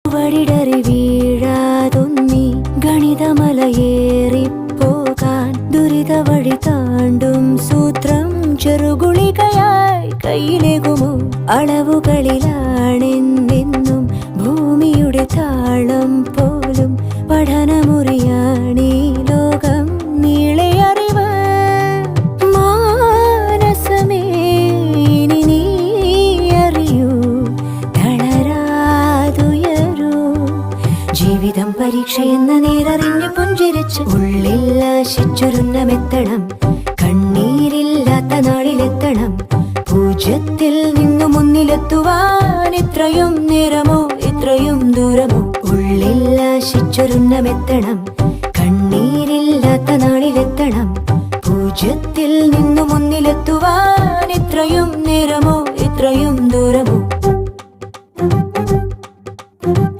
വഴിടറി വീഴാതൊന്നി ഗണിതമലയേറിപ്പോകാൻ ദുരിത വഴി താണ്ടും സൂത്രം ചെറുകുളികയായി കയ്യിലേകുമോ? അളവുകളിലാണെന്നെന്നും ഭൂമിയുടെ താളം പോലും പഠനമുറിയാണീ ലോകം നീളെ അറിവ്. മാനസമേ ഇനി നീ അറിയൂ, തളരാതുയരൂ. ജീവിതം പരീക്ഷയെന്ന നേരറിഞ്ഞു പുഞ്ചിരിച്ച് ഉള്ളിൽ ആശിച്ചൊരുന്നമെത്തണം. കണ്ണീരില്ലാത്ത നാളിലെത്തണം. പൂജ്യത്തിൽ നിന്നു മുന്നിലെത്തുവാൻ ഇത്രയും നേരമോ ഇത്രയും ദൂരമോ? ഉള്ളിൽ ആശിച്ചൊരുന്നമെത്തണം. കണ്ണീരില്ലാത്ത നാളിലെത്തണം. പൂജ്യത്തിൽ നിന്നു മുന്നിലെത്തുവാൻ ഇത്രയും നേരമോ